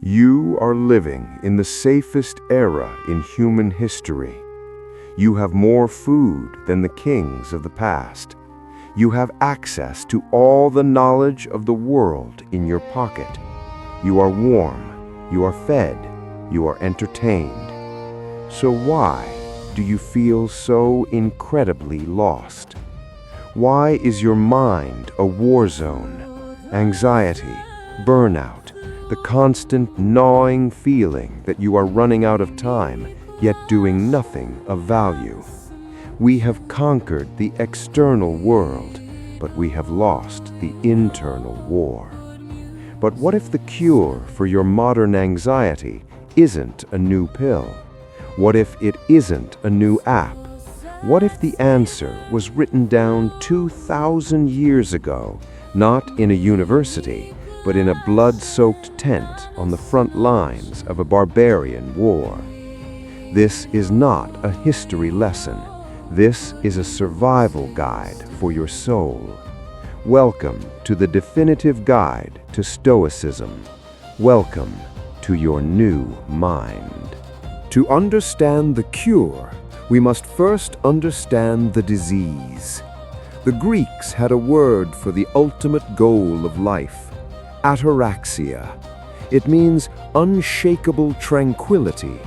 You are living in the safest era in human history. You have more food than the kings of the past. You have access to all the knowledge of the world in your pocket. You are warm, you are fed, you are entertained. So why do you feel so incredibly lost? Why is your mind a war zone? Anxiety, burnout, the constant gnawing feeling that you are running out of time, yet doing nothing of value. We have conquered the external world, but we have lost the internal war. But what if the cure for your modern anxiety isn't a new pill? What if it isn't a new app? What if the answer was written down 2,000 years ago, not in a university, but in a blood-soaked tent on the front lines of a barbarian war? This is not a history lesson. This is a survival guide for your soul. Welcome to the definitive guide to Stoicism. Welcome to your new mind. To understand the cure, we must first understand the disease. The Greeks had a word for the ultimate goal of life: ataraxia. It means unshakable tranquility.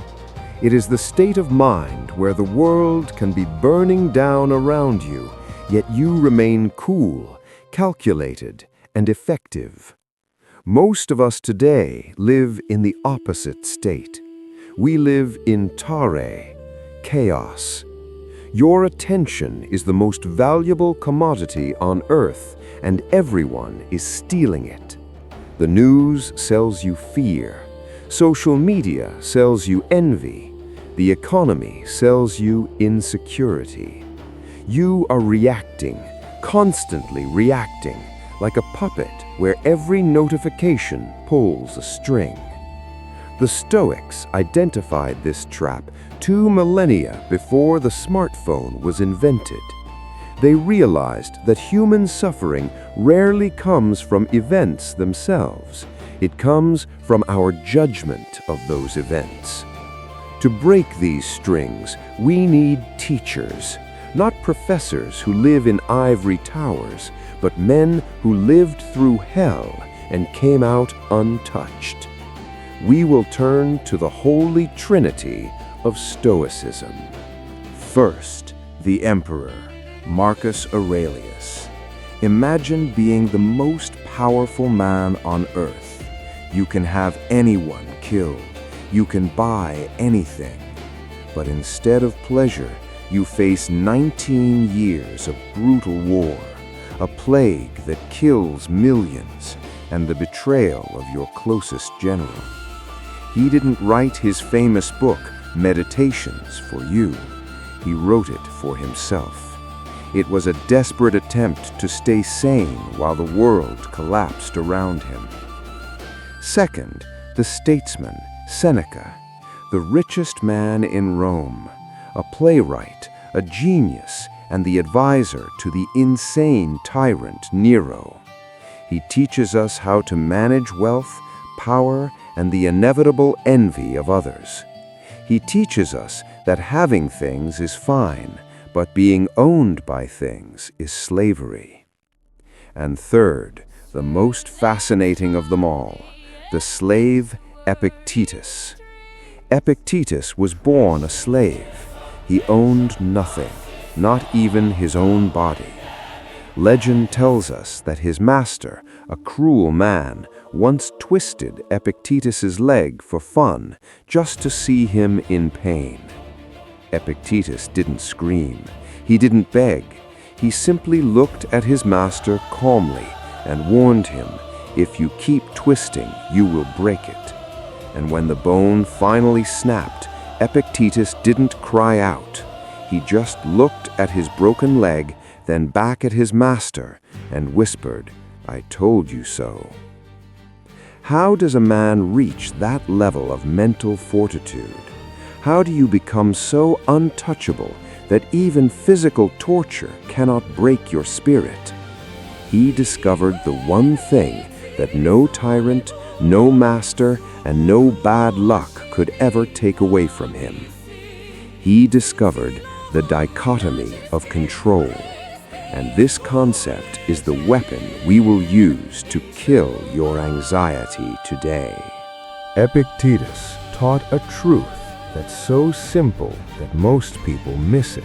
It is the state of mind where the world can be burning down around you, yet you remain cool, calculated, and effective. Most of us today live in the opposite state. We live in tare, chaos. Your attention is the most valuable commodity on earth, and everyone is stealing it. The news sells you fear. Social media sells you envy. The economy sells you insecurity. You are reacting, constantly reacting, like a puppet where every notification pulls a string. The Stoics identified this trap 2 millennia before the smartphone was invented. They realized that human suffering rarely comes from events themselves. It comes from our judgment of those events. To break these strings, we need teachers, not professors who live in ivory towers, but men who lived through hell and came out untouched. We will turn to the Holy Trinity of Stoicism. First, the Emperor, Marcus Aurelius. Imagine being the most powerful man on earth. You can have anyone killed. You can buy anything. But instead of pleasure, you face 19 years of brutal war, a plague that kills millions, and the betrayal of your closest general. He didn't write his famous book, Meditations, for you. He wrote it for himself. It was a desperate attempt to stay sane while the world collapsed around him. Second, the statesman, Seneca, the richest man in Rome, a playwright, a genius, and the advisor to the insane tyrant Nero. He teaches us how to manage wealth, power, and the inevitable envy of others. He teaches us that having things is fine, but being owned by things is slavery. And third, the most fascinating of them all, the slave Epictetus. Epictetus was born a slave. He owned nothing, not even his own body. Legend tells us that his master, a cruel man, once twisted Epictetus's leg for fun, just to see him in pain. Epictetus didn't scream. He didn't beg. He simply looked at his master calmly and warned him, "If you keep twisting, you will break it." And when the bone finally snapped, Epictetus didn't cry out. He just looked at his broken leg, then back at his master, and whispered, "I told you so." How does a man reach that level of mental fortitude? How do you become so untouchable that even physical torture cannot break your spirit? He discovered the one thing that no tyrant, no master, and no bad luck could ever take away from him. He discovered the dichotomy of control, and this concept is the weapon we will use to kill your anxiety today. Epictetus taught a truth that's so simple that most people miss it,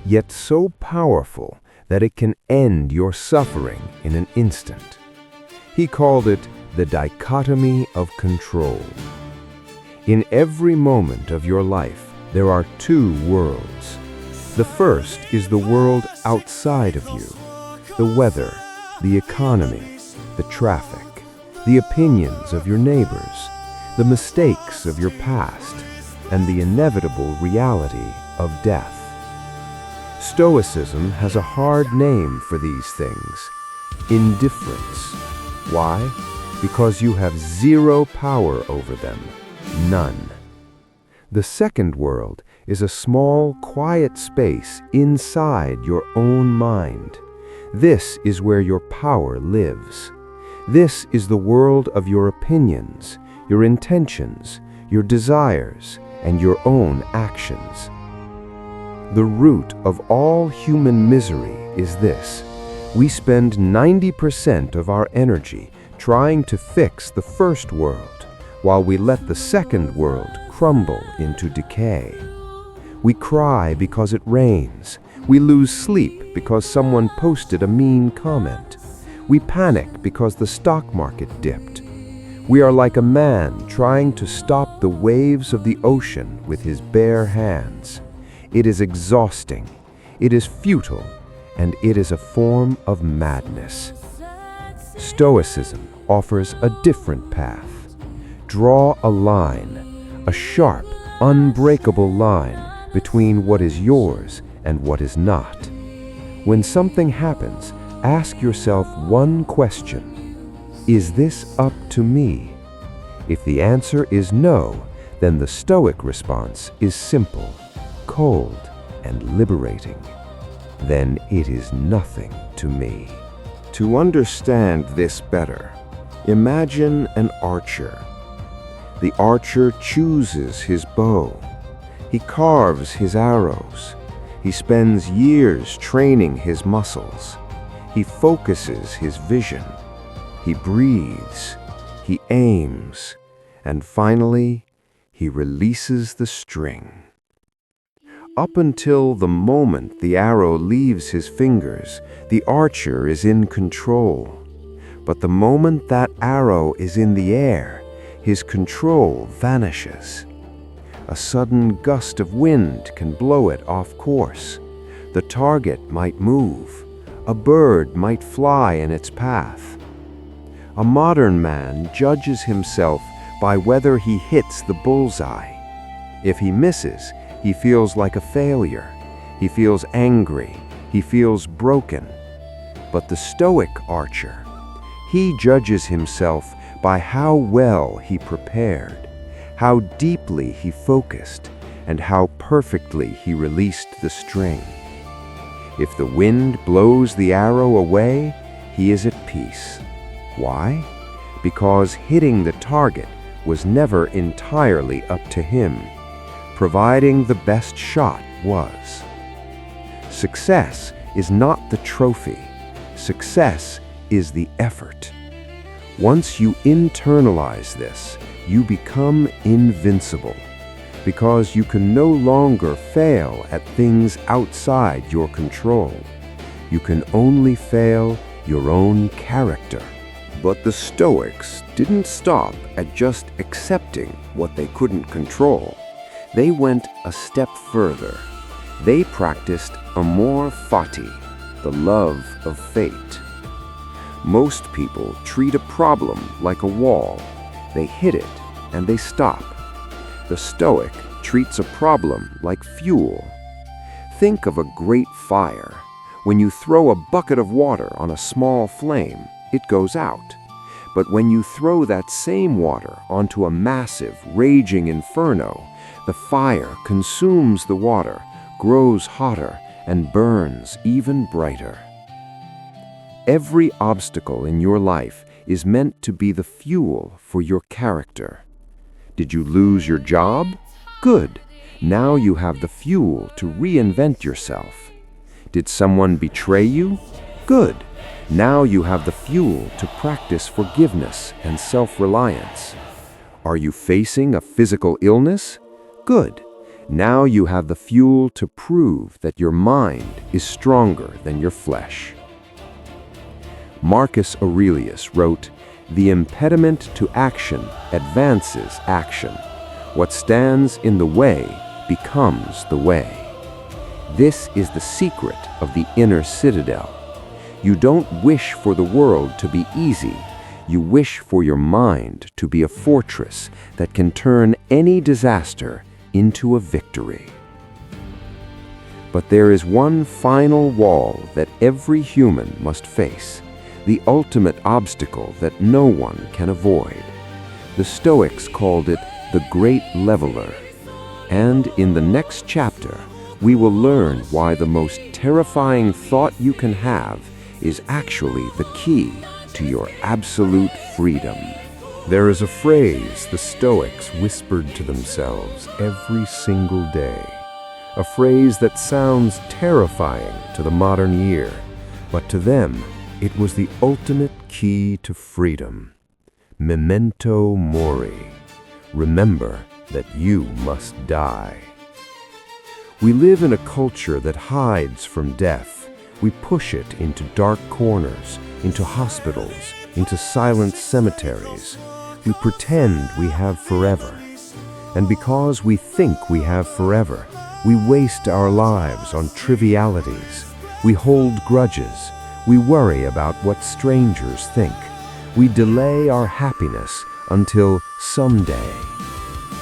yet so powerful that it can end your suffering in an instant. He called it the dichotomy of control. In every moment of your life, there are two worlds. The first is the world outside of you, the weather, the economy, the traffic, the opinions of your neighbors, the mistakes of your past, and the inevitable reality of death. Stoicism has a hard name for these things: indifference. Why? Because you have zero power over them. None. The second world is a small, quiet space inside your own mind. This is where your power lives. This is the world of your opinions, your intentions, your desires, and your own actions. The root of all human misery is this: we spend 90% of our energy trying to fix the first world, while we let the second world crumble into decay. We cry because it rains. We lose sleep because someone posted a mean comment. We panic because the stock market dipped. We are like a man trying to stop the waves of the ocean with his bare hands. It is exhausting, it is futile, and it is a form of madness. Stoicism offers a different path. Draw a line, a sharp, unbreakable line between what is yours and what is not. When something happens, ask yourself one question: is this up to me? If the answer is no, then the Stoic response is simple, cold, and liberating. Then it is nothing to me. To understand this better, imagine an archer. The archer chooses his bow. He carves his arrows. He spends years training his muscles. He focuses his vision. He breathes. He aims. And finally, he releases the string. Up until the moment the arrow leaves his fingers, the archer is in control. But the moment that arrow is in the air, his control vanishes. A sudden gust of wind can blow it off course. The target might move. A bird might fly in its path. A modern man judges himself by whether he hits the bullseye. If he misses, he feels like a failure. He feels angry. He feels broken. But the Stoic archer, he judges himself by how well he prepared, how deeply he focused, and how perfectly he released the string. If the wind blows the arrow away, he is at peace. Why? Because hitting the target was never entirely up to him. Providing the best shot was. Success is not the trophy. Success is the effort. Once you internalize this, you become invincible, because you can no longer fail at things outside your control. You can only fail your own character. But the Stoics didn't stop at just accepting what they couldn't control. They went a step further. They practiced amor fati, the love of fate. Most people treat a problem like a wall. They hit it and they stop. The Stoic treats a problem like fuel. Think of a great fire. When you throw a bucket of water on a small flame, it goes out. But when you throw that same water onto a massive, raging inferno, the fire consumes the water, grows hotter, and burns even brighter. Every obstacle in your life is meant to be the fuel for your character. Did you lose your job? Good. Now you have the fuel to reinvent yourself. Did someone betray you? Good. Now you have the fuel to practice forgiveness and self-reliance. Are you facing a physical illness? Good. Now you have the fuel to prove that your mind is stronger than your flesh. Marcus Aurelius wrote, "The impediment to action advances action. What stands in the way becomes the way." This is the secret of the inner citadel. You don't wish for the world to be easy. You wish for your mind to be a fortress that can turn any disaster into a victory. But there is one final wall that every human must face, the ultimate obstacle that no one can avoid. The Stoics called it the Great Leveler. And in the next chapter, we will learn why the most terrifying thought you can have is actually the key to your absolute freedom. There is a phrase the Stoics whispered to themselves every single day. A phrase that sounds terrifying to the modern ear, but to them, it was the ultimate key to freedom. Memento mori. Remember that you must die. We live in a culture that hides from death. We push it into dark corners, into hospitals, into silent cemeteries. We pretend we have forever. And because we think we have forever, we waste our lives on trivialities. We hold grudges. We worry about what strangers think. We delay our happiness until someday.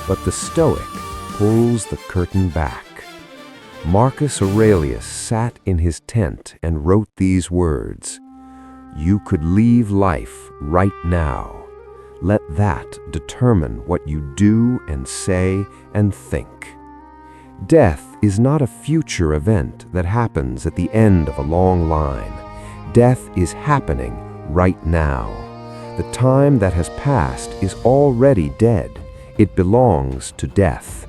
But the Stoic pulls the curtain back. Marcus Aurelius sat in his tent and wrote these words, "You could leave life right now. Let that determine what you do and say and think." Death is not a future event that happens at the end of a long line. Death is happening right now. The time that has passed is already dead. It belongs to death.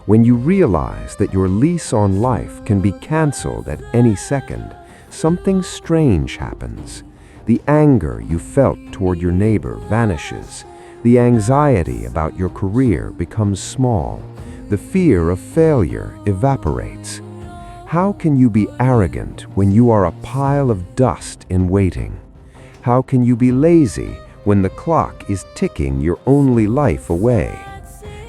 When you realize that your lease on life can be canceled at any second, something strange happens. The anger you felt toward your neighbor vanishes. The anxiety about your career becomes small. The fear of failure evaporates. How can you be arrogant when you are a pile of dust in waiting? How can you be lazy when the clock is ticking your only life away?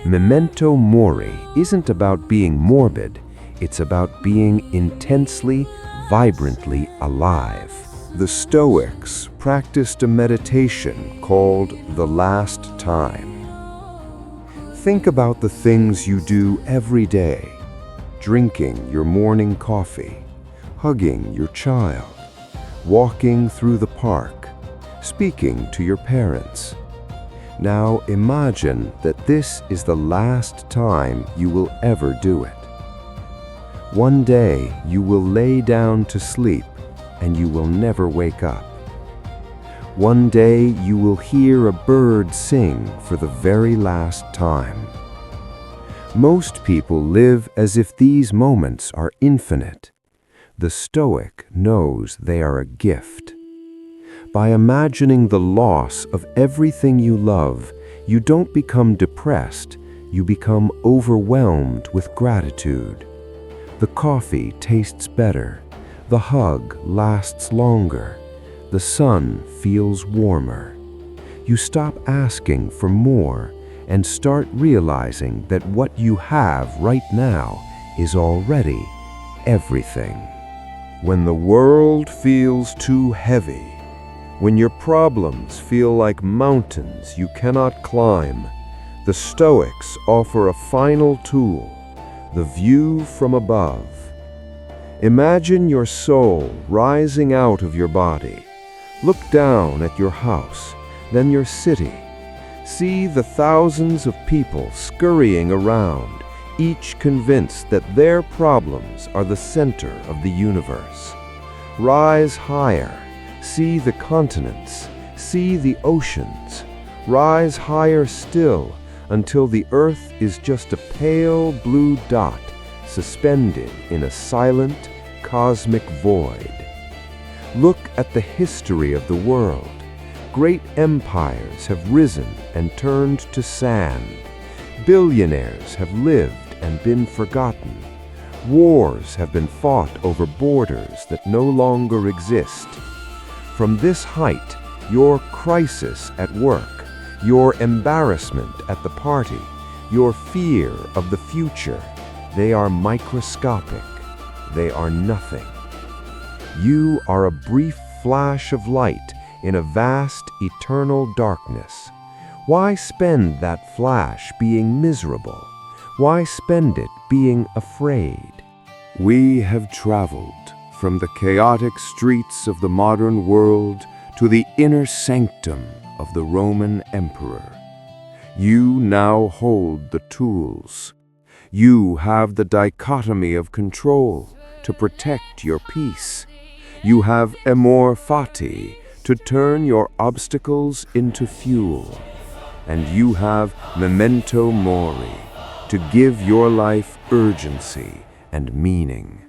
Memento mori isn't about being morbid. It's about being intensely, vibrantly alive. The Stoics practiced a meditation called the last time. Think about the things you do every day. Drinking your morning coffee, hugging your child, walking through the park, speaking to your parents. Now imagine that this is the last time you will ever do it. One day you will lay down to sleep and you will never wake up. One day you will hear a bird sing for the very last time. Most people live as if these moments are infinite. The Stoic knows they are a gift. By imagining the loss of everything you love, you don't become depressed, you become overwhelmed with gratitude. The coffee tastes better, the hug lasts longer, the sun feels warmer. You stop asking for more and start realizing that what you have right now is already everything. When the world feels too heavy, when your problems feel like mountains you cannot climb, the Stoics offer a final tool, the view from above. Imagine your soul rising out of your body. Look down at your house, then your city. See the thousands of people scurrying around, each convinced that their problems are the center of the universe. Rise higher. See the continents, see the oceans. Rise higher still until the earth is just a pale blue dot suspended in a silent, cosmic void. Look at the history of the world. Great empires have risen and turned to sand. Billionaires have lived and been forgotten. Wars have been fought over borders that no longer exist. From this height, your crisis at work, your embarrassment at the party, your fear of the future, they are microscopic. They are nothing. You are a brief flash of light in a vast, eternal darkness. Why spend that flash being miserable? Why spend it being afraid? We have traveled from the chaotic streets of the modern world to the inner sanctum of the Roman emperor. You now hold the tools. You have the dichotomy of control to protect your peace. You have amor fati to turn your obstacles into fuel. And you have memento mori to give your life urgency and meaning.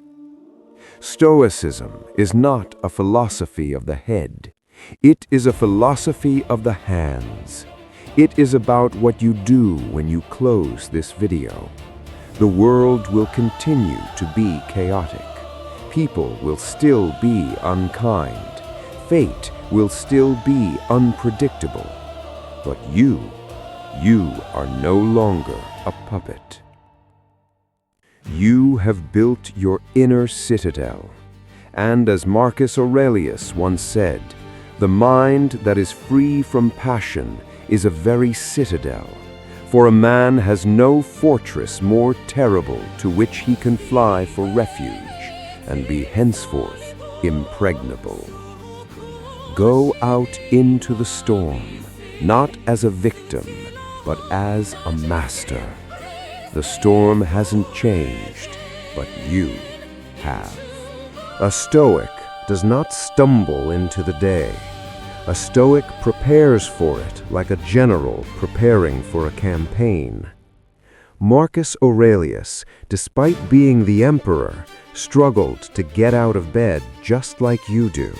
Stoicism is not a philosophy of the head. It is a philosophy of the hands. It is about what you do when you close this video. The world will continue to be chaotic. People will still be unkind. Fate will still be unpredictable. But you are no longer a puppet. You have built your inner citadel. And as Marcus Aurelius once said, the mind that is free from passion is a very citadel, for a man has no fortress more terrible to which he can fly for refuge and be henceforth impregnable. Go out into the storm, not as a victim, but as a master. The storm hasn't changed, but you have. A Stoic does not stumble into the day. A Stoic prepares for it like a general preparing for a campaign. Marcus Aurelius, despite being the emperor, struggled to get out of bed just like you do.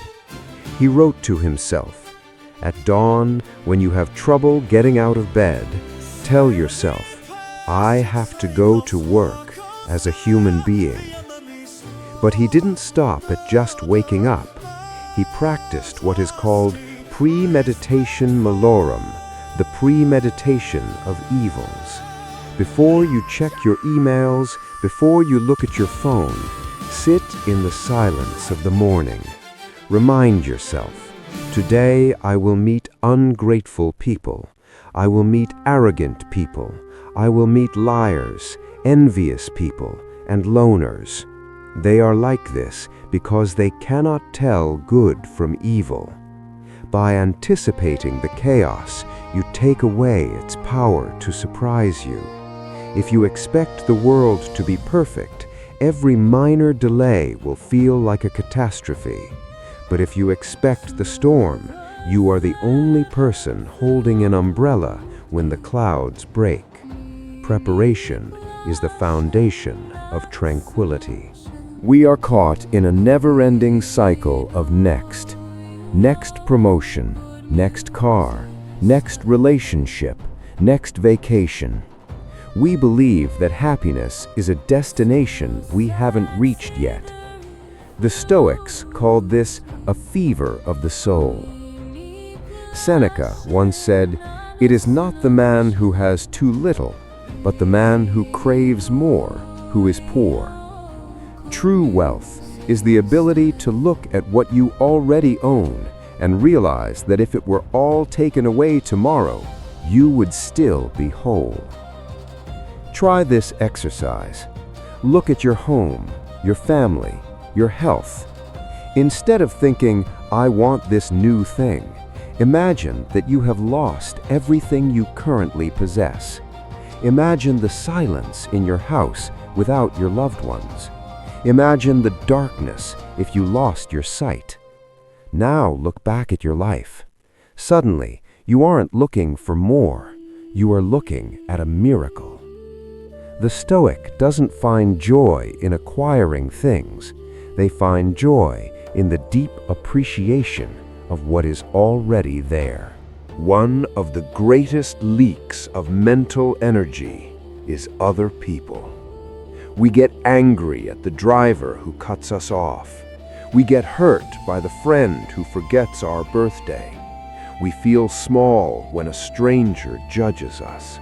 He wrote to himself, "At dawn, when you have trouble getting out of bed, tell yourself, I have to go to work as a human being." But he didn't stop at just waking up. He practiced what is called premeditation malorum, the premeditation of evils. Before you check your emails, before you look at your phone, sit in the silence of the morning. Remind yourself, today I will meet ungrateful people. I will meet arrogant people. I will meet liars, envious people, and loners. They are like this because they cannot tell good from evil. By anticipating the chaos, you take away its power to surprise you. If you expect the world to be perfect, every minor delay will feel like a catastrophe. But if you expect the storm, you are the only person holding an umbrella when the clouds break. Preparation is the foundation of tranquility. We are caught in a never-ending cycle of next promotion, next car, next relationship, next vacation. We believe that happiness is a destination we haven't reached yet. The Stoics called this a fever of the soul. Seneca once said, "It is not the man who has too little, but the man who craves more, who is poor." True wealth is the ability to look at what you already own and realize that if it were all taken away tomorrow, you would still be whole. Try this exercise. Look at your home, your family, your health. Instead of thinking, "I want this new thing," imagine that you have lost everything you currently possess. Imagine the silence in your house without your loved ones. Imagine the darkness if you lost your sight. Now look back at your life. Suddenly, you aren't looking for more. you are looking at a miracle. The Stoic doesn't find joy in acquiring things. They find joy in the deep appreciation of what is already there. One of the greatest leaks of mental energy is other people. We get angry at the driver who cuts us off. We get hurt by the friend who forgets our birthday. We feel small when a stranger judges us.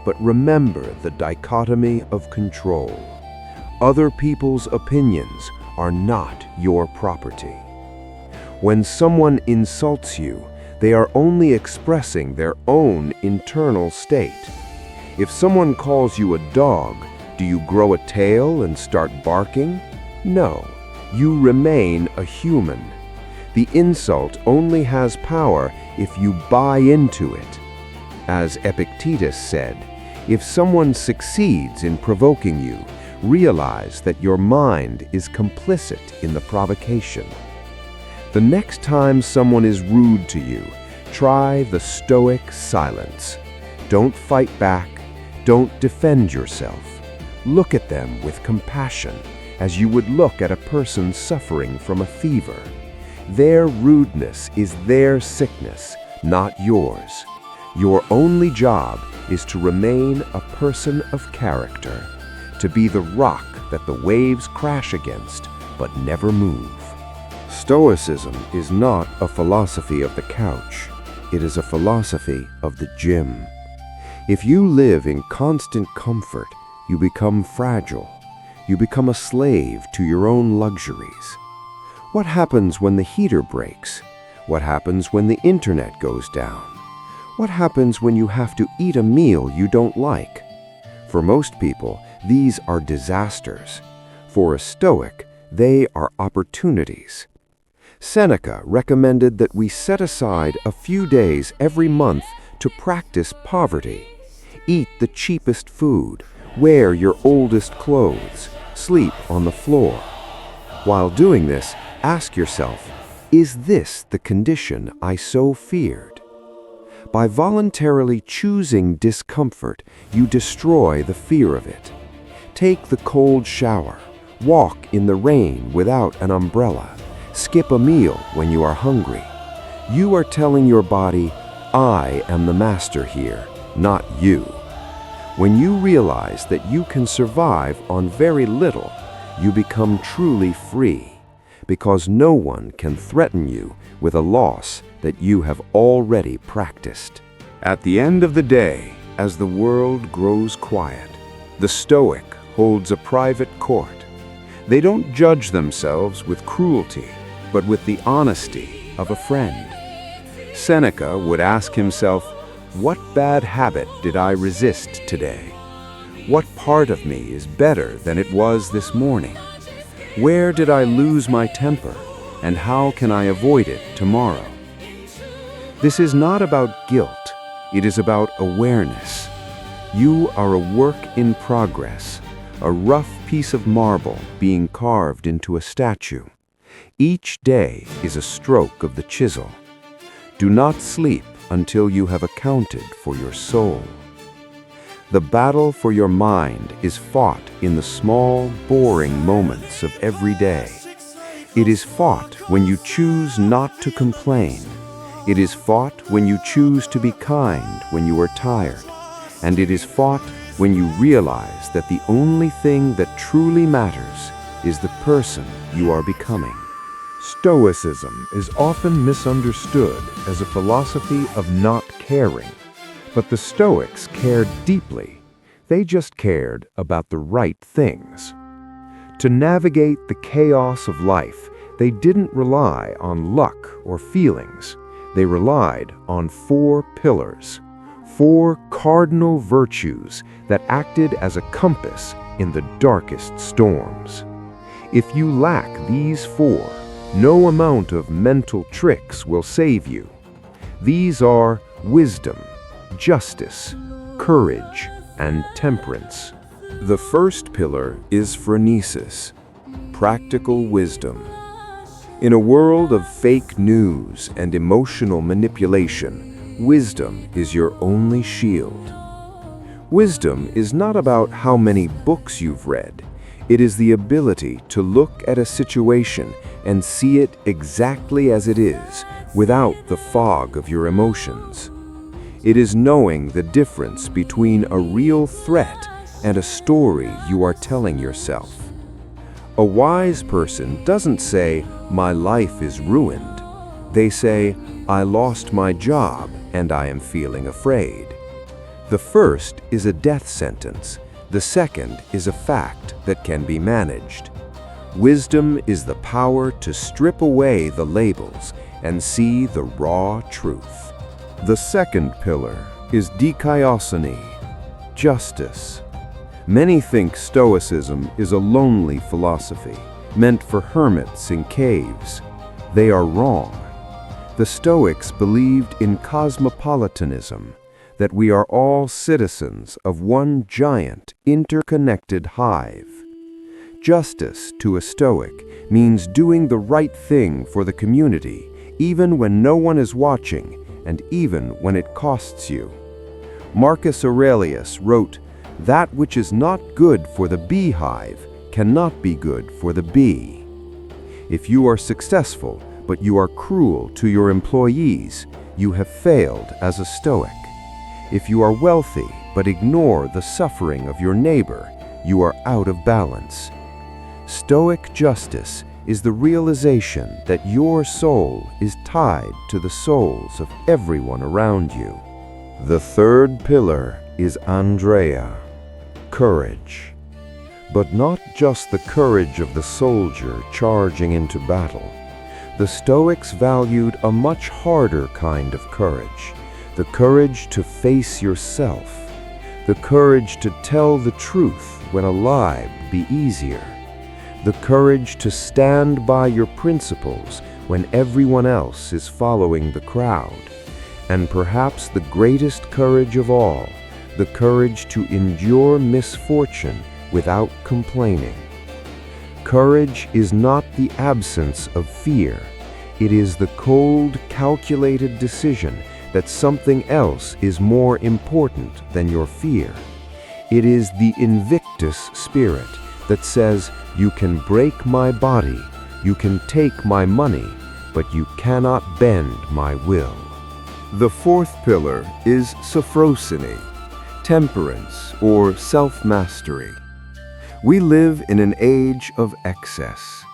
But remember the dichotomy of control. Other people's opinions are not your property. When someone insults you, they are only expressing their own internal state. If someone calls you a dog, do you grow a tail and start barking? No, you remain a human. The insult only has power if you buy into it. As Epictetus said, if someone succeeds in provoking you, realize that your mind is complicit in the provocation. The next time someone is rude to you, try the Stoic silence. Don't fight back. Don't defend yourself. Look at them with compassion, as you would look at a person suffering from a fever. Their rudeness is their sickness, not yours. Your only job is to remain a person of character, to be the rock that the waves crash against, but never move. Stoicism is not a philosophy of the couch. It is a philosophy of the gym. If you live in constant comfort, you become fragile. You become a slave to your own luxuries. What happens when the heater breaks? What happens when the internet goes down? What happens when you have to eat a meal you don't like? For most people, these are disasters. For a Stoic, they are opportunities. Seneca recommended that we set aside a few days every month to practice poverty. Eat the cheapest food, wear your oldest clothes, sleep on the floor. While doing this, ask yourself, is this the condition I so feared? By voluntarily choosing discomfort, you destroy the fear of it. Take the cold shower, walk in the rain without an umbrella, skip a meal when you are hungry. You are telling your body, I am the master here, not you. When you realize that you can survive on very little, you become truly free, because no one can threaten you with a loss that you have already practiced. At the end of the day, as the world grows quiet, the Stoic holds a private court. They don't judge themselves with cruelty, but with the honesty of a friend. Seneca would ask himself, what bad habit did I resist today? What part of me is better than it was this morning? Where did I lose my temper, and how can I avoid it tomorrow? This is not about guilt, it is about awareness. You are a work in progress, a rough piece of marble being carved into a statue. Each day is a stroke of the chisel. Do not sleep until you have accounted for your soul. The battle for your mind is fought in the small, boring moments of every day. It is fought when you choose not to complain. It is fought when you choose to be kind when you are tired. And it is fought when you realize that the only thing that truly matters is the person you are becoming. Stoicism is often misunderstood as a philosophy of not caring. But the Stoics cared deeply. They just cared about the right things. To navigate the chaos of life, they didn't rely on luck or feelings. They relied on 4 pillars, 4 cardinal virtues that acted as a compass in the darkest storms. If you lack these 4, no amount of mental tricks will save you. These are wisdom, justice, courage, and temperance. The first pillar is phronesis, practical wisdom. In a world of fake news and emotional manipulation, wisdom is your only shield. Wisdom is not about how many books you've read. It is the ability to look at a situation and see it exactly as it is, without the fog of your emotions. It is knowing the difference between a real threat and a story you are telling yourself. A wise person doesn't say, "My life is ruined." They say, "I lost my job and I am feeling afraid." The first is a death sentence. The second is a fact that can be managed. Wisdom is the power to strip away the labels and see the raw truth. The second pillar is dikaiosune, justice. Many think Stoicism is a lonely philosophy, meant for hermits in caves. They are wrong. The Stoics believed in cosmopolitanism, that we are all citizens of one giant, interconnected hive. Justice, to a Stoic, means doing the right thing for the community, even when no one is watching, and even when it costs you. Marcus Aurelius wrote, "That which is not good for the beehive cannot be good for the bee." If you are successful, but you are cruel to your employees, you have failed as a Stoic. If you are wealthy but ignore the suffering of your neighbor, you are out of balance. Stoic justice is the realization that your soul is tied to the souls of everyone around you. The third pillar is Andrea, courage. But not just the courage of the soldier charging into battle. The Stoics valued a much harder kind of courage. The courage to face yourself. The courage to tell the truth when a lie be easier. The courage to stand by your principles when everyone else is following the crowd. And perhaps the greatest courage of all, the courage to endure misfortune without complaining. Courage is not the absence of fear. It is the cold, calculated decision that something else is more important than your fear. It is the invictus spirit that says, "You can break my body, you can take my money, but you cannot bend my will." The fourth pillar is sophrosine, temperance or self-mastery. We live in an age of excess.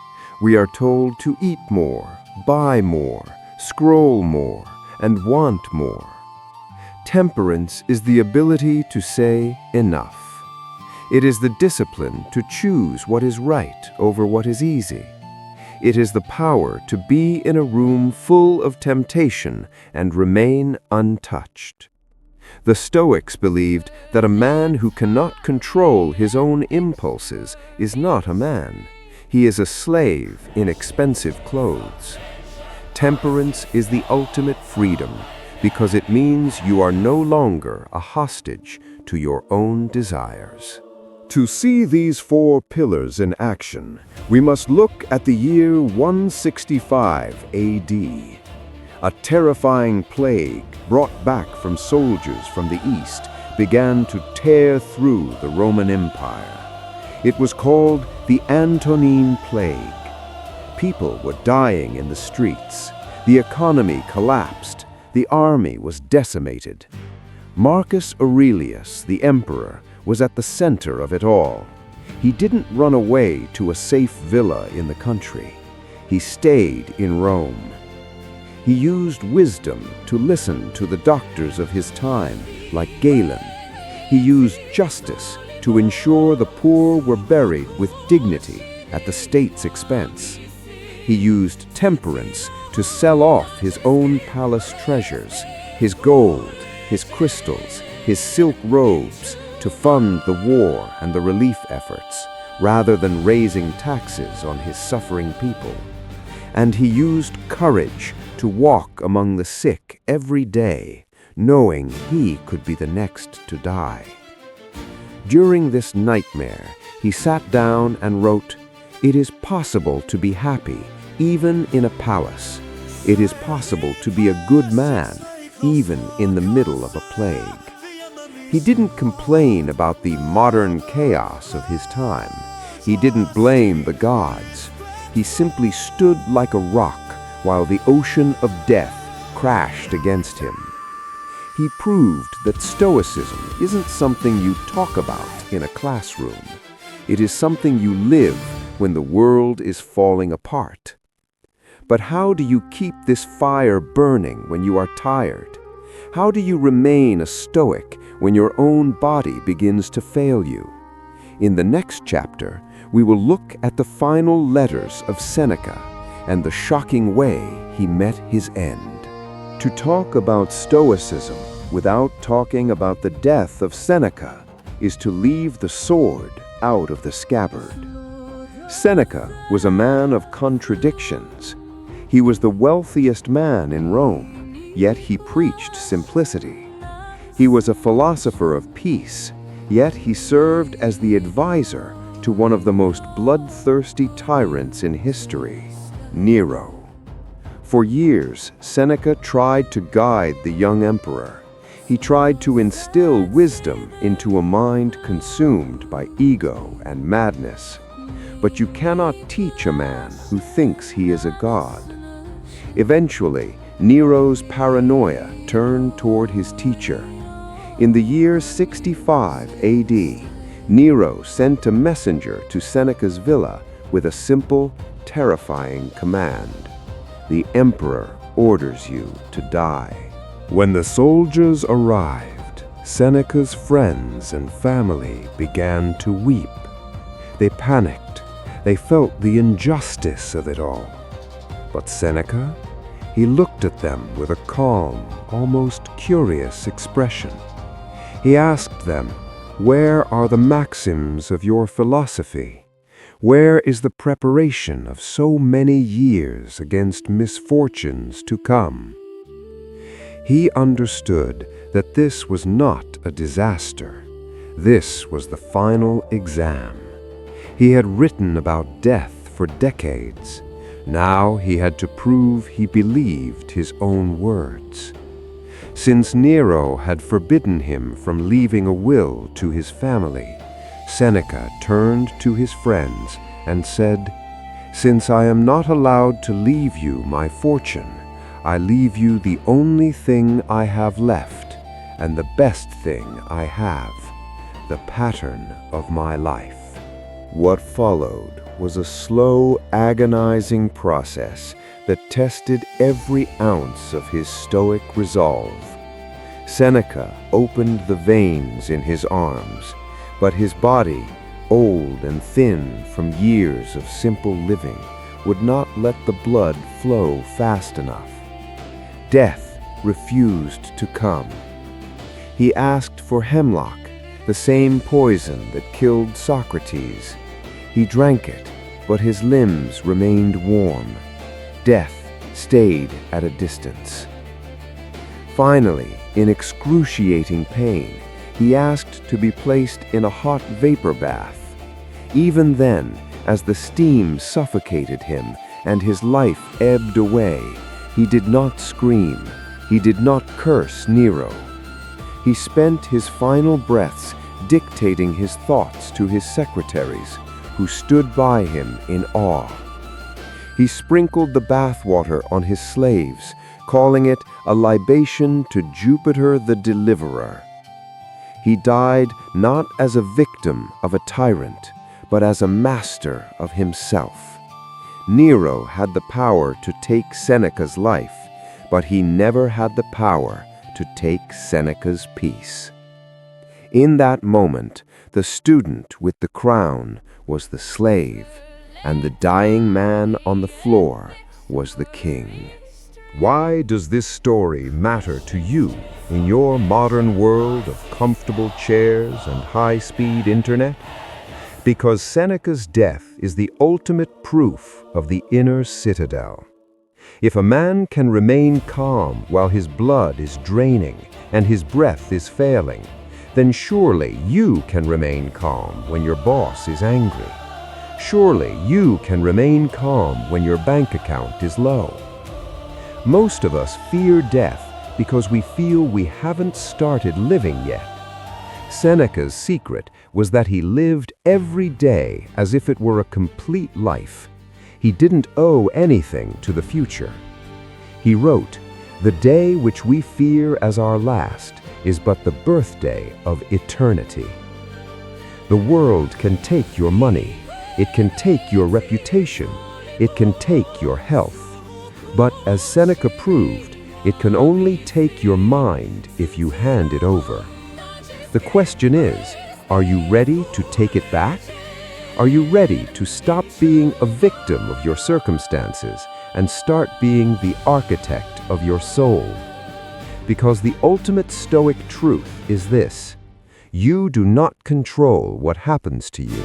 We are told to eat more, buy more, scroll more, and want more. Temperance is the ability to say enough. It is the discipline to choose what is right over what is easy. It is the power to be in a room full of temptation and remain untouched. The Stoics believed that a man who cannot control his own impulses is not a man. He is a slave in expensive clothes. Temperance is the ultimate freedom because it means you are no longer a hostage to your own desires. To see these four pillars in action, we must look at the year 165 AD. A terrifying plague brought back from soldiers from the east began to tear through the Roman Empire. It was called the Antonine Plague. People were dying in the streets. The economy collapsed. The army was decimated. Marcus Aurelius, the emperor, was at the center of it all. He didn't run away to a safe villa in the country. He stayed in Rome. He used wisdom to listen to the doctors of his time, like Galen. He used justice to ensure the poor were buried with dignity at the state's expense. He used temperance to sell off his own palace treasures, his gold, his crystals, his silk robes, to fund the war and the relief efforts, rather than raising taxes on his suffering people. And he used courage to walk among the sick every day, knowing he could be the next to die. During this nightmare, he sat down and wrote, "It is possible to be happy, even in a palace. It is possible to be a good man, even in the middle of a plague. He didn't complain about the modern chaos of his time. He didn't blame the gods. He simply stood like a rock while the ocean of death crashed against him. He proved that Stoicism isn't something you talk about in a classroom. It is something you live when the world is falling apart. But how do you keep this fire burning when you are tired? How do you remain a Stoic when your own body begins to fail you? In the next chapter, we will look at the final letters of Seneca and the shocking way he met his end. To talk about Stoicism without talking about the death of Seneca is to leave the sword out of the scabbard. Seneca was a man of contradictions. He was the wealthiest man in Rome, yet he preached simplicity. He was a philosopher of peace, yet he served as the advisor to one of the most bloodthirsty tyrants in history, Nero. For years, Seneca tried to guide the young emperor. He tried to instill wisdom into a mind consumed by ego and madness. But you cannot teach a man who thinks he is a god. Eventually, Nero's paranoia turned toward his teacher. In the year 65 AD, Nero sent a messenger to Seneca's villa with a simple, terrifying command. The emperor orders you to die. When the soldiers arrived, Seneca's friends and family began to weep. They panicked. They felt the injustice of it all. But Seneca, he looked at them with a calm, almost curious expression. He asked them, "Where are the maxims of your philosophy? Where is the preparation of so many years against misfortunes to come?" He understood that this was not a disaster. This was the final exam. He had written about death for decades. Now he had to prove he believed his own words. Since Nero had forbidden him from leaving a will to his family, Seneca turned to his friends and said, "Since I am not allowed to leave you my fortune, I leave you the only thing I have left, and the best thing I have, the pattern of my life." What followed was a slow, agonizing process that tested every ounce of his Stoic resolve. Seneca opened the veins in his arms, but his body, old and thin from years of simple living, would not let the blood flow fast enough. Death refused to come. He asked for hemlock, the same poison that killed Socrates. He drank it, but his limbs remained warm. Death stayed at a distance. Finally, in excruciating pain, he asked to be placed in a hot vapor bath. Even then, as the steam suffocated him and his life ebbed away, he did not scream. He did not curse Nero. He spent his final breaths dictating his thoughts to his secretaries, who stood by him in awe. He sprinkled the bathwater on his slaves, calling it a libation to Jupiter the Deliverer. He died not as a victim of a tyrant, but as a master of himself. Nero had the power to take Seneca's life, but he never had the power to take Seneca's peace. In that moment, the student with the crown was the slave, and the dying man on the floor was the king. Why does this story matter to you in your modern world of comfortable chairs and high-speed internet? Because Seneca's death is the ultimate proof of the inner citadel. If a man can remain calm while his blood is draining and his breath is failing, then surely you can remain calm when your boss is angry. Surely you can remain calm when your bank account is low. Most of us fear death because we feel we haven't started living yet. Seneca's secret was that he lived every day as if it were a complete life. He didn't owe anything to the future. He wrote, "The day which we fear as our last is but the birthday of eternity." The world can take your money, it can take your reputation, it can take your health. But as Seneca proved, it can only take your mind if you hand it over. The question is, are you ready to take it back? Are you ready to stop being a victim of your circumstances and start being the architect of your soul? Because the ultimate Stoic truth is this: you do not control what happens to you,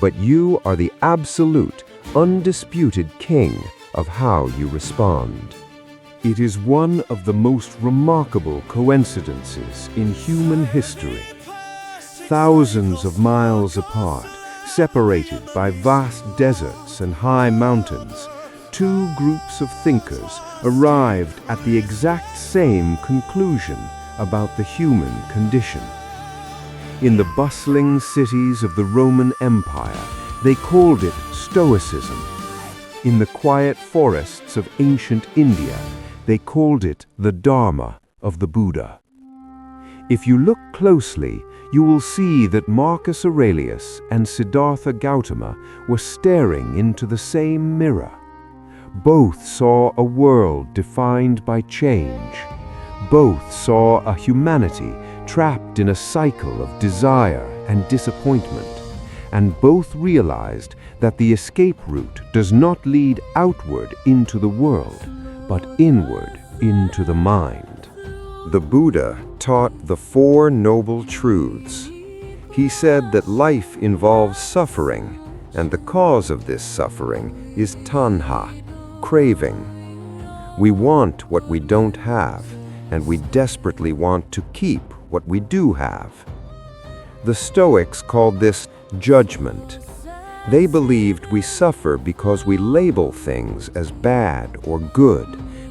but you are the absolute, undisputed king of how you respond. It is one of the most remarkable coincidences in human history. Thousands of miles apart, separated by vast deserts and high mountains, two groups of thinkers arrived at the exact same conclusion about the human condition. In the bustling cities of the Roman Empire, they called it Stoicism. In the quiet forests of ancient India, they called it the Dharma of the Buddha. If you look closely, you will see that Marcus Aurelius and Siddhartha Gautama were staring into the same mirror. Both saw a world defined by change. Both saw a humanity trapped in a cycle of desire and disappointment. And both realized that the escape route does not lead outward into the world, but inward into the mind. The Buddha taught the Four Noble Truths. He said that life involves suffering, and the cause of this suffering is tanha, craving. We want what we don't have, and we desperately want to keep what we do have. The Stoics called this judgment. They believed we suffer because we label things as bad or good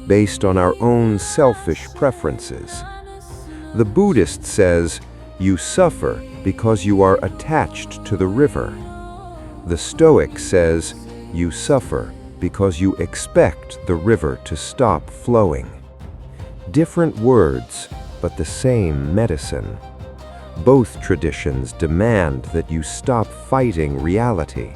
based on our own selfish preferences. The Buddhist says, you suffer because you are attached to the river. The Stoic says, you suffer because you expect the river to stop flowing. Different words, but the same medicine. Both traditions demand that you stop fighting reality.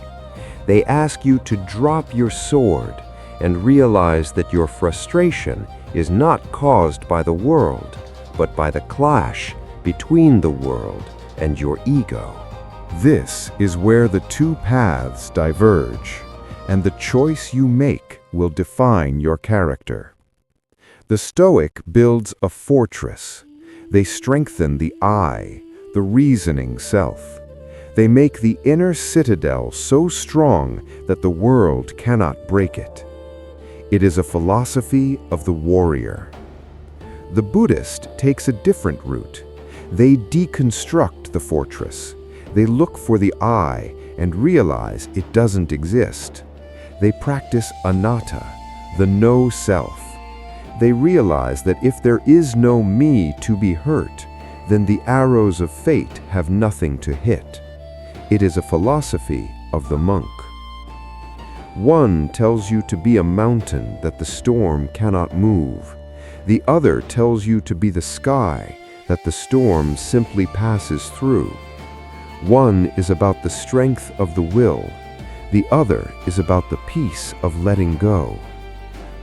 They ask you to drop your sword and realize that your frustration is not caused by the world, but by the clash between the world and your ego. This is where the two paths diverge, and the choice you make will define your character. The Stoic builds a fortress. They strengthen the I, the reasoning self. They make the inner citadel so strong that the world cannot break it. It is a philosophy of the warrior. The Buddhist takes a different route. They deconstruct the fortress. They look for the I and realize it doesn't exist. They practice anatta, the no-self. They realize that if there is no me to be hurt, then the arrows of fate have nothing to hit. It is a philosophy of the monk. One tells you to be a mountain that the storm cannot move. The other tells you to be the sky that the storm simply passes through. One is about the strength of the will. The other is about the peace of letting go.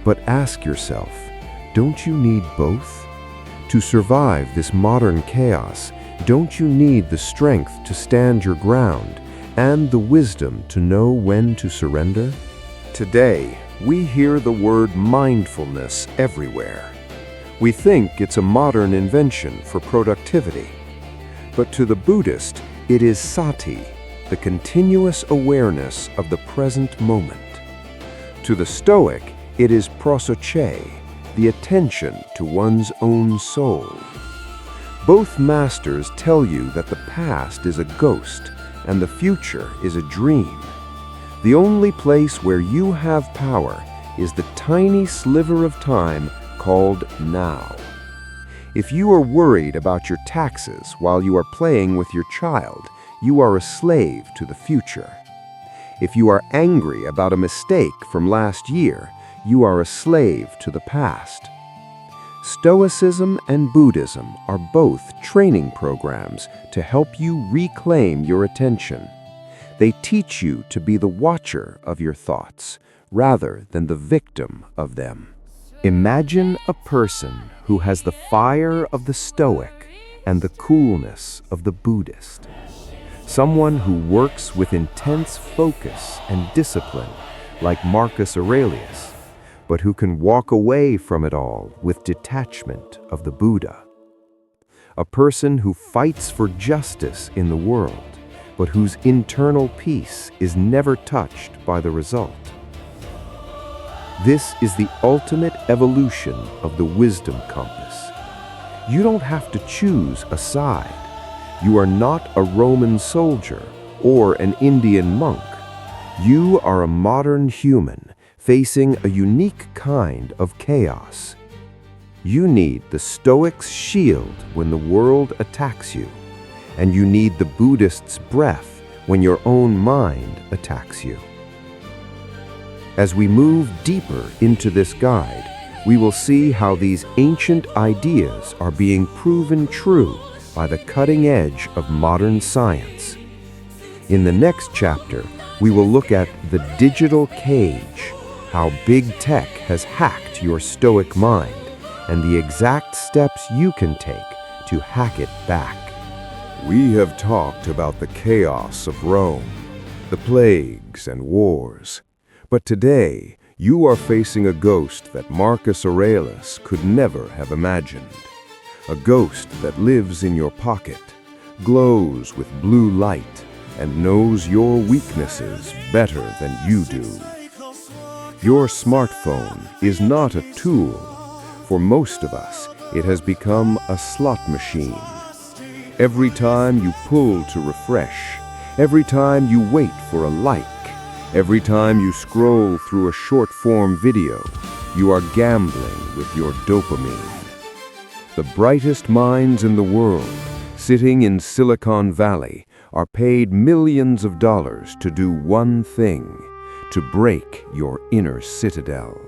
But ask yourself, don't you need both? To survive this modern chaos, don't you need the strength to stand your ground and the wisdom to know when to surrender? Today, we hear the word mindfulness everywhere. We think it's a modern invention for productivity. But to the Buddhist, it is sati, the continuous awareness of the present moment. To the Stoic, it is prosoche, the attention to one's own soul. Both masters tell you that the past is a ghost and the future is a dream. The only place where you have power is the tiny sliver of time called now. If you are worried about your taxes while you are playing with your child, you are a slave to the future. If you are angry about a mistake from last year, you are a slave to the past. Stoicism and Buddhism are both training programs to help you reclaim your attention. They teach you to be the watcher of your thoughts rather than the victim of them. Imagine a person who has the fire of the Stoic and the coolness of the Buddhist. Someone who works with intense focus and discipline, like Marcus Aurelius, but who can walk away from it all with detachment of the Buddha. A person who fights for justice in the world, but whose internal peace is never touched by the result. This is the ultimate evolution of the wisdom compass. You don't have to choose a side. You are not a Roman soldier or an Indian monk. You are a modern human facing a unique kind of chaos. You need the Stoic's shield when the world attacks you, and you need the Buddhist's breath when your own mind attacks you. As we move deeper into this guide, we will see how these ancient ideas are being proven true by the cutting edge of modern science. In the next chapter, we will look at the digital cage, how big tech has hacked your Stoic mind, and the exact steps you can take to hack it back. We have talked about the chaos of Rome, the plagues and wars. But today, you are facing a ghost that Marcus Aurelius could never have imagined. A ghost that lives in your pocket, glows with blue light, and knows your weaknesses better than you do. Your smartphone is not a tool. For most of us, it has become a slot machine. Every time you pull to refresh, every time you wait for a like, every time you scroll through a short-form video, you are gambling with your dopamine. The brightest minds in the world, sitting in Silicon Valley, are paid millions of dollars to do one thing: to break your inner citadel.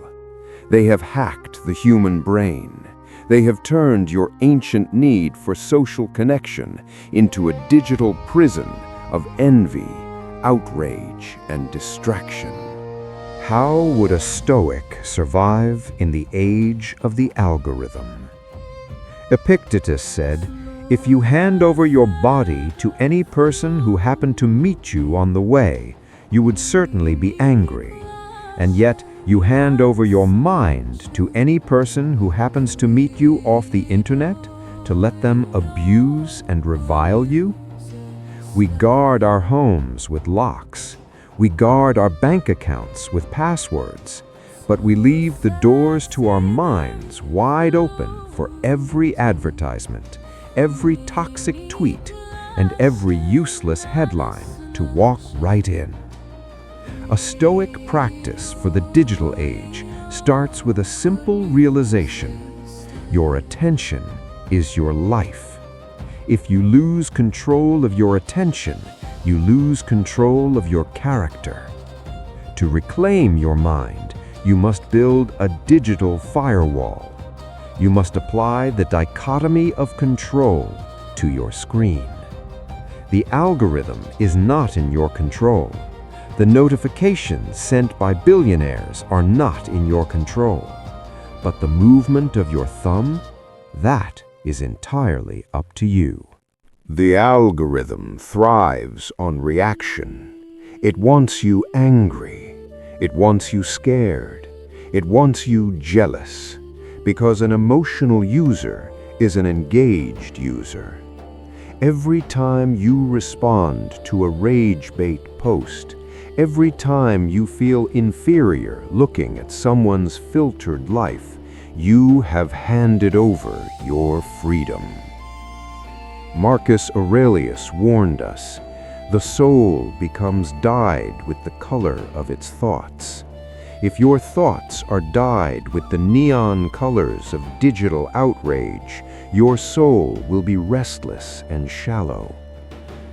They have hacked the human brain. They have turned your ancient need for social connection into a digital prison of envy, outrage, and distraction. How would a Stoic survive in the age of the algorithm? Epictetus said, "If you hand over your body to any person who happened to meet you on the way, you would certainly be angry. And yet, you hand over your mind to any person who happens to meet you off the internet to let them abuse and revile you? We guard our homes with locks. We guard our bank accounts with passwords. But we leave the doors to our minds wide open for every advertisement, every toxic tweet, and every useless headline to walk right in." A Stoic practice for the digital age starts with a simple realization: your attention is your life. If you lose control of your attention, you lose control of your character. To reclaim your mind, you must build a digital firewall. You must apply the dichotomy of control to your screen. The algorithm is not in your control. The notifications sent by billionaires are not in your control. But the movement of your thumb, that is entirely up to you. The algorithm thrives on reaction. It wants you angry. It wants you scared. It wants you jealous. Because an emotional user is an engaged user. Every time you respond to a rage-bait post, every time you feel inferior looking at someone's filtered life, you have handed over your freedom. Marcus Aurelius warned us, "The soul becomes dyed with the color of its thoughts." If your thoughts are dyed with the neon colors of digital outrage, your soul will be restless and shallow.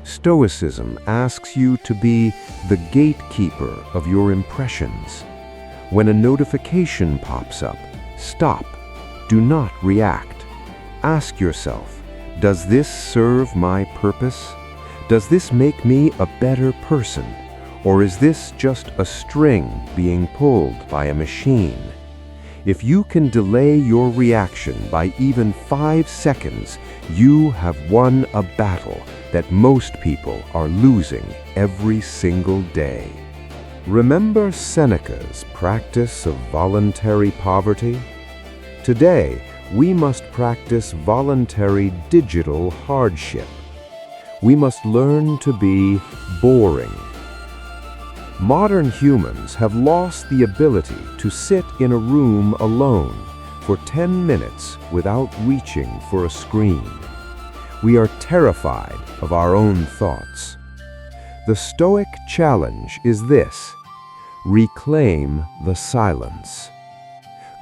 Stoicism asks you to be the gatekeeper of your impressions. When a notification pops up, stop. Do not react. Ask yourself, does this serve my purpose? Does this make me a better person? Or is this just a string being pulled by a machine? If you can delay your reaction by even 5 seconds, you have won a battle that most people are losing every single day. Remember Seneca's practice of voluntary poverty? Today, we must practice voluntary digital hardship. We must learn to be boring. Modern humans have lost the ability to sit in a room alone for 10 minutes without reaching for a screen. We are terrified of our own thoughts. The Stoic challenge is this: reclaim the silence.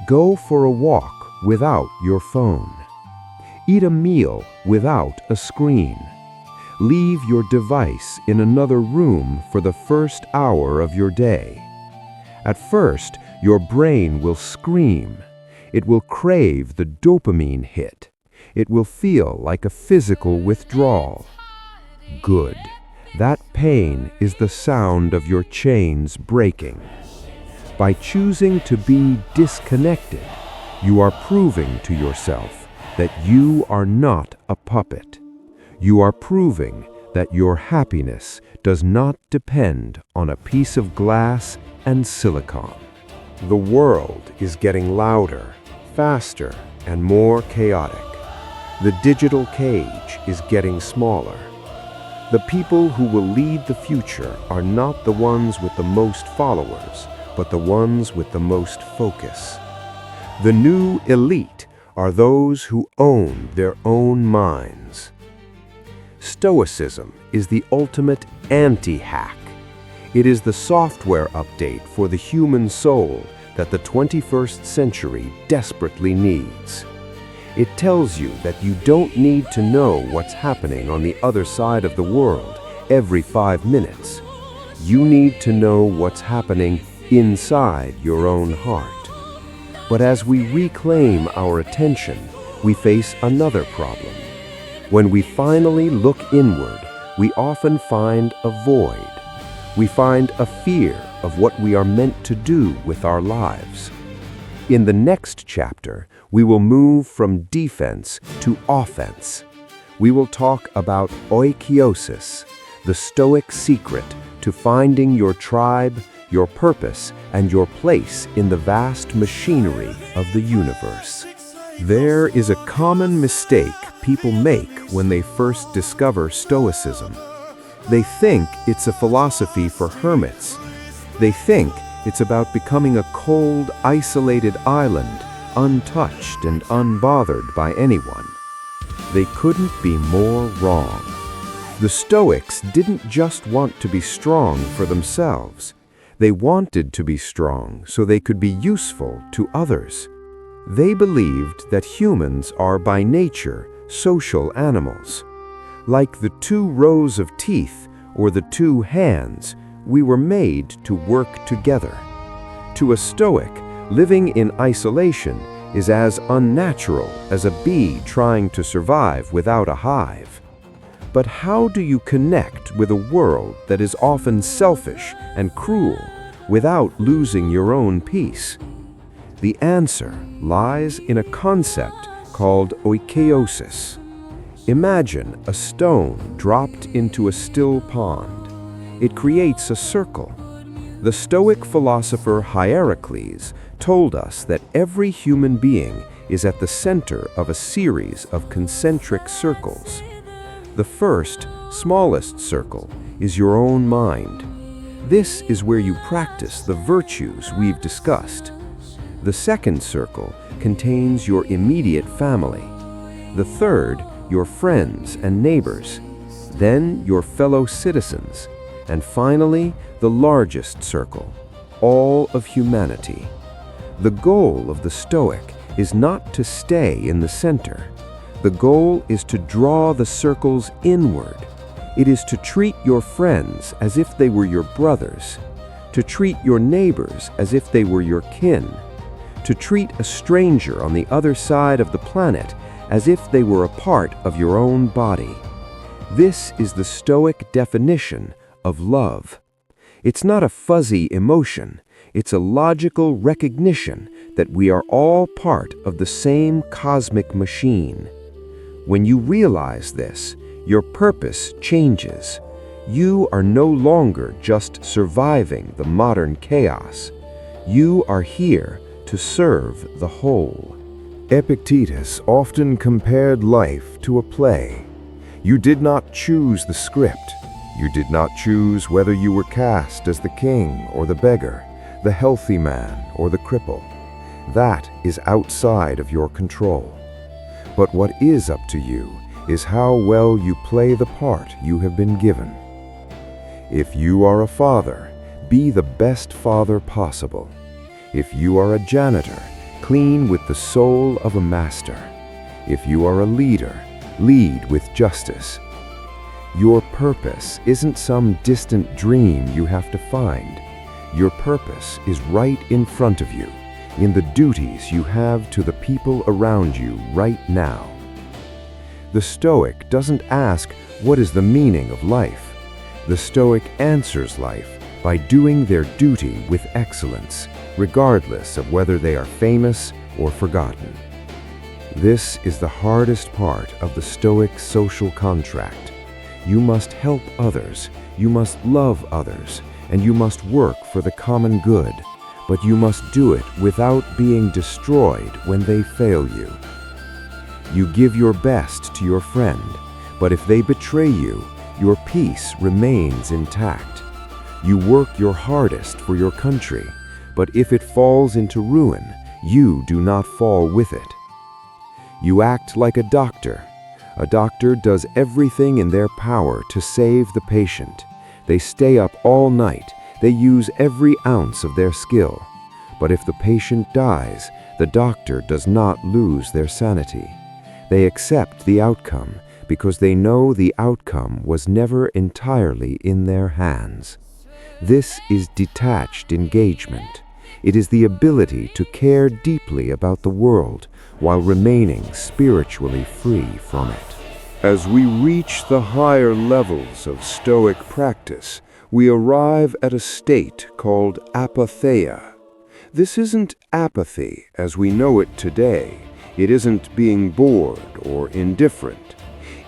Go for a walk without your phone. Eat a meal without a screen. Leave your device in another room for the first hour of your day. At first, your brain will scream. It will crave the dopamine hit. It will feel like a physical withdrawal. Good. That pain is the sound of your chains breaking. By choosing to be disconnected, you are proving to yourself that you are not a puppet. You are proving that your happiness does not depend on a piece of glass and silicon. The world is getting louder, faster, and more chaotic. The digital cage is getting smaller. The people who will lead the future are not the ones with the most followers, but the ones with the most focus. The new elite are those who own their own minds. Stoicism is the ultimate anti-hack. It is the software update for the human soul that the 21st century desperately needs. It tells you that you don't need to know what's happening on the other side of the world every 5 minutes. You need to know what's happening inside your own heart. But as we reclaim our attention, we face another problem. When we finally look inward, we often find a void. We find a fear of what we are meant to do with our lives. In the next chapter, we will move from defense to offense. We will talk about oikiosis, the Stoic secret to finding your tribe, your purpose, and your place in the vast machinery of the universe. There is a common mistake people make when they first discover Stoicism. They think it's a philosophy for hermits. They think it's about becoming a cold, isolated island, untouched and unbothered by anyone. They couldn't be more wrong. The Stoics didn't just want to be strong for themselves. They wanted to be strong so they could be useful to others. They believed that humans are by nature social animals. Like the 2 rows of teeth or the 2 hands, we were made to work together. To a Stoic, living in isolation is as unnatural as a bee trying to survive without a hive. But how do you connect with a world that is often selfish and cruel without losing your own peace? The answer lies in a concept called oikiosis. Imagine a stone dropped into a still pond. It creates a circle. The Stoic philosopher Hierocles told us that every human being is at the center of a series of concentric circles. The first, smallest circle is your own mind. This is where you practice the virtues we've discussed. The second circle contains your immediate family. The third, your friends and neighbors. Then your fellow citizens. And finally, the largest circle, all of humanity. The goal of the Stoic is not to stay in the center. The goal is to draw the circles inward. It is to treat your friends as if they were your brothers, to treat your neighbors as if they were your kin, to treat a stranger on the other side of the planet as if they were a part of your own body. This is the Stoic definition of love. It's not a fuzzy emotion, it's a logical recognition that we are all part of the same cosmic machine. When you realize this, your purpose changes. You are no longer just surviving the modern chaos. You are here to serve the whole. Epictetus often compared life to a play. You did not choose the script. You did not choose whether you were cast as the king or the beggar, the healthy man or the cripple. That is outside of your control. But what is up to you is how well you play the part you have been given. If you are a father, be the best father possible. If you are a janitor, clean with the soul of a master. If you are a leader, lead with justice. Your purpose isn't some distant dream you have to find. Your purpose is right in front of you, in the duties you have to the people around you right now. The Stoic doesn't ask, what is the meaning of life? The Stoic answers life by doing their duty with excellence, regardless of whether they are famous or forgotten. This is the hardest part of the Stoic social contract. You must help others, you must love others, and you must work for the common good, but you must do it without being destroyed when they fail you. You give your best to your friend, but if they betray you, your peace remains intact. You work your hardest for your country, but if it falls into ruin, you do not fall with it. You act like a doctor. A doctor does everything in their power to save the patient. They stay up all night. They use every ounce of their skill. But if the patient dies, the doctor does not lose their sanity. They accept the outcome because they know the outcome was never entirely in their hands. This is detached engagement. It is the ability to care deeply about the world while remaining spiritually free from it. As we reach the higher levels of Stoic practice, we arrive at a state called apatheia. This isn't apathy as we know it today. It isn't being bored or indifferent.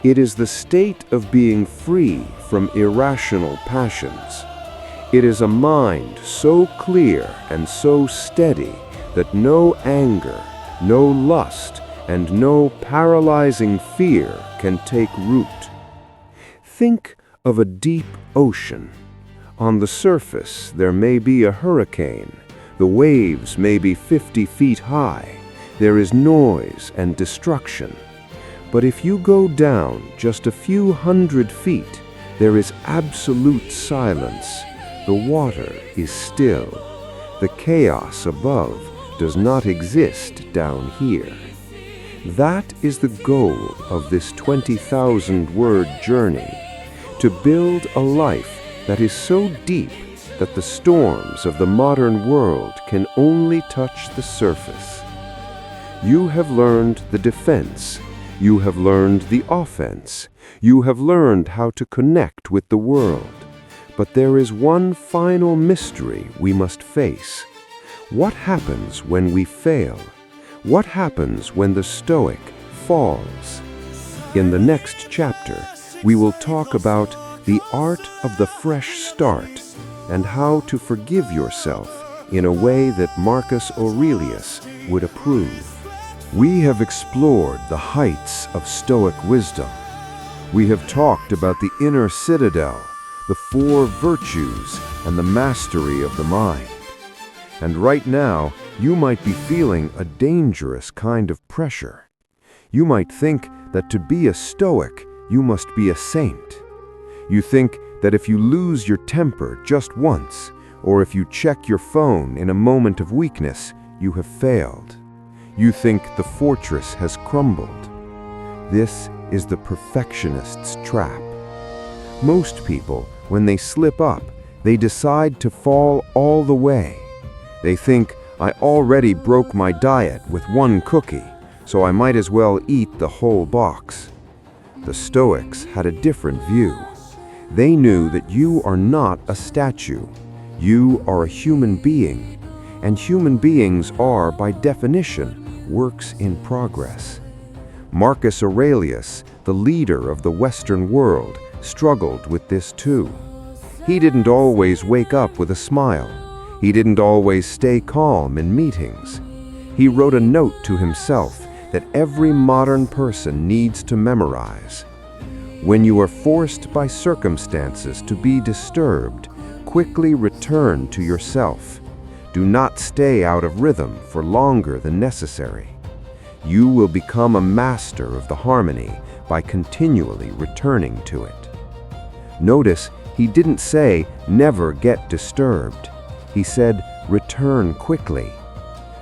It is the state of being free from irrational passions. It is a mind so clear and so steady that no anger, no lust, and no paralyzing fear can take root. Think of a deep ocean. On the surface, there may be a hurricane. The waves may be 50 feet high. There is noise and destruction. But if you go down just a few hundred feet, there is absolute silence. The water is still. The chaos above does not exist down here. That is the goal of this 20,000-word journey, to build a life that is so deep that the storms of the modern world can only touch the surface. You have learned the defense. You have learned the offense. You have learned how to connect with the world. But there is one final mystery we must face. What happens when we fail? What happens when the Stoic falls? In the next chapter, we will talk about the art of the fresh start and how to forgive yourself in a way that Marcus Aurelius would approve. We have explored the heights of Stoic wisdom. We have talked about the inner citadel, the 4 virtues, and the mastery of the mind. And right now, you might be feeling a dangerous kind of pressure. You might think that to be a Stoic, you must be a saint. You think that if you lose your temper just once, or if you check your phone in a moment of weakness, you have failed. You think the fortress has crumbled. This is the perfectionist's trap. Most people, when they slip up, they decide to fall all the way. They think, I already broke my diet with one cookie, so I might as well eat the whole box. The Stoics had a different view. They knew that you are not a statue. You are a human being, and human beings are, by definition, works in progress. Marcus Aurelius, the leader of the Western world, struggled with this too. He didn't always wake up with a smile. He didn't always stay calm in meetings. He wrote a note to himself that every modern person needs to memorize. When you are forced by circumstances to be disturbed, quickly return to yourself. Do not stay out of rhythm for longer than necessary. You will become a master of the harmony by continually returning to it. Notice, he didn't say, never get disturbed. He said, return quickly.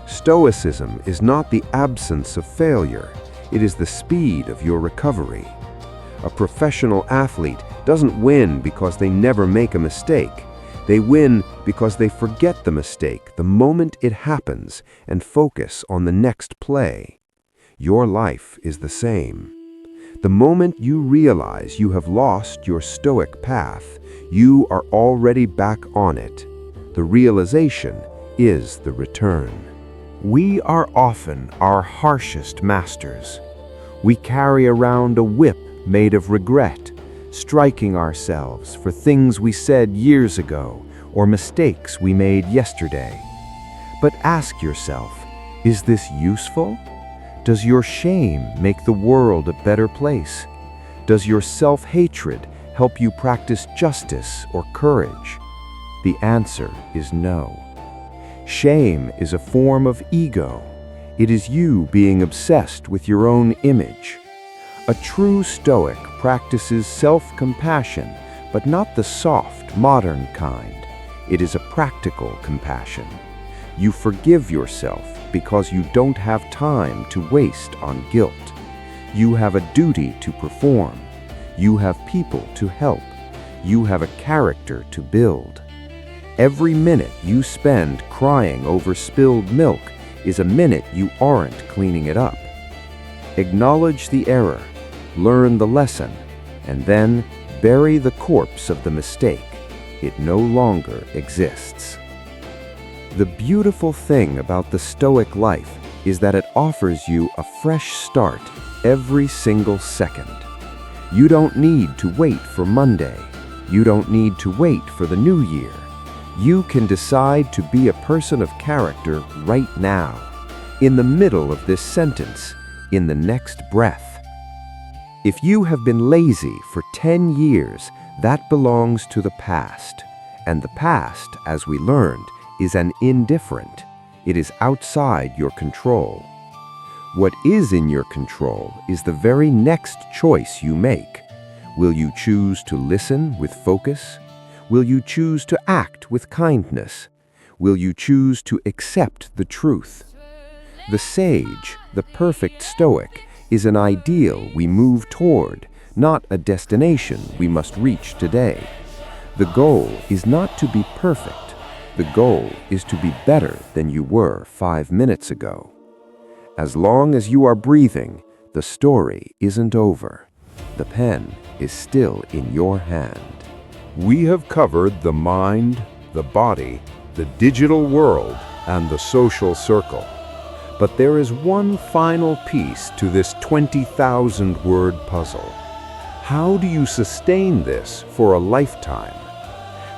Stoicism is not the absence of failure. It is the speed of your recovery. A professional athlete doesn't win because they never make a mistake. They win because they forget the mistake the moment it happens and focus on the next play. Your life is the same. The moment you realize you have lost your Stoic path, you are already back on it. The realization is the return. We are often our harshest masters. We carry around a whip made of regret, striking ourselves for things we said years ago or mistakes we made yesterday. But ask yourself, is this useful? Does your shame make the world a better place? Does your self-hatred help you practice justice or courage? The answer is no. Shame is a form of ego. It is you being obsessed with your own image. A true Stoic practices self-compassion, but not the soft, modern kind. It is a practical compassion. You forgive yourself because you don't have time to waste on guilt. You have a duty to perform. You have people to help. You have a character to build. Every minute you spend crying over spilled milk is a minute you aren't cleaning it up. Acknowledge the error, learn the lesson, and then bury the corpse of the mistake. It no longer exists. The beautiful thing about the Stoic life is that it offers you a fresh start every single second. You don't need to wait for Monday. You don't need to wait for the new year. You can decide to be a person of character right now, in the middle of this sentence, in the next breath. If you have been lazy for 10 years, that belongs to the past. And the past, as we learned, is an indifferent. It is outside your control. What is in your control is the very next choice you make. Will you choose to listen with focus? Will you choose to act with kindness? Will you choose to accept the truth? The sage, the perfect Stoic, is an ideal we move toward, not a destination we must reach today. The goal is not to be perfect. The goal is to be better than you were 5 minutes ago. As long as you are breathing, the story isn't over. The pen is still in your hand. We have covered the mind, the body, the digital world, and the social circle. But there is one final piece to this 20,000-word puzzle. How do you sustain this for a lifetime?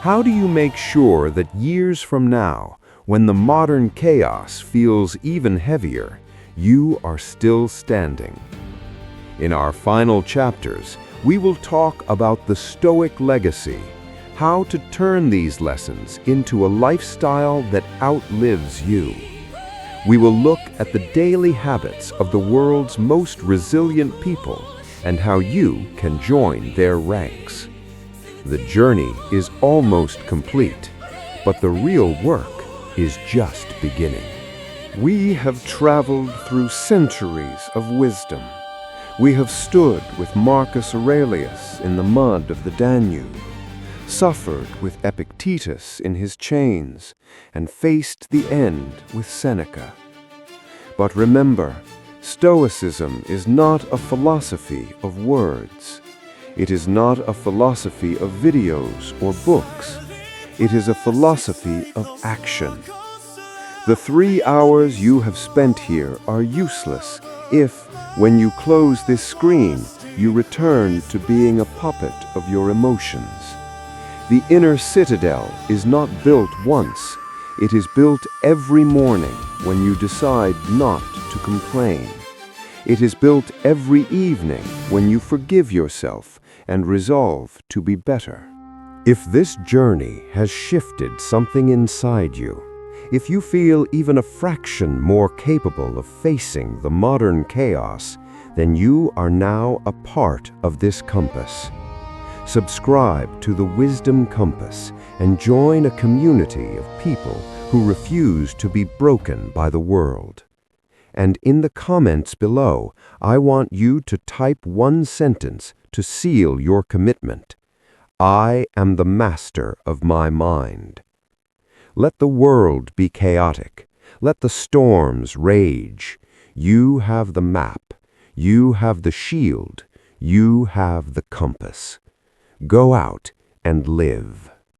How do you make sure that years from now, when the modern chaos feels even heavier, you are still standing? In our final chapters, we will talk about the Stoic legacy, how to turn these lessons into a lifestyle that outlives you. We will look at the daily habits of the world's most resilient people and how you can join their ranks. The journey is almost complete, but the real work is just beginning. We have traveled through centuries of wisdom. We have stood with Marcus Aurelius in the mud of the Danube, suffered with Epictetus in his chains, and faced the end with Seneca. But remember, Stoicism is not a philosophy of words. It is not a philosophy of videos or books. It is a philosophy of action. The 3 hours you have spent here are useless if, when you close this screen, you return to being a puppet of your emotions. The inner citadel is not built once. It is built every morning when you decide not to complain. It is built every evening when you forgive yourself and resolve to be better. If this journey has shifted something inside you, if you feel even a fraction more capable of facing the modern chaos, then you are now a part of this compass. Subscribe to the Wisdom Compass and join a community of people who refuse to be broken by the world. And in the comments below, I want you to type one sentence to seal your commitment. I am the master of my mind. Let the world be chaotic. Let the storms rage. You have the map. You have the shield. You have the compass. Go out and live.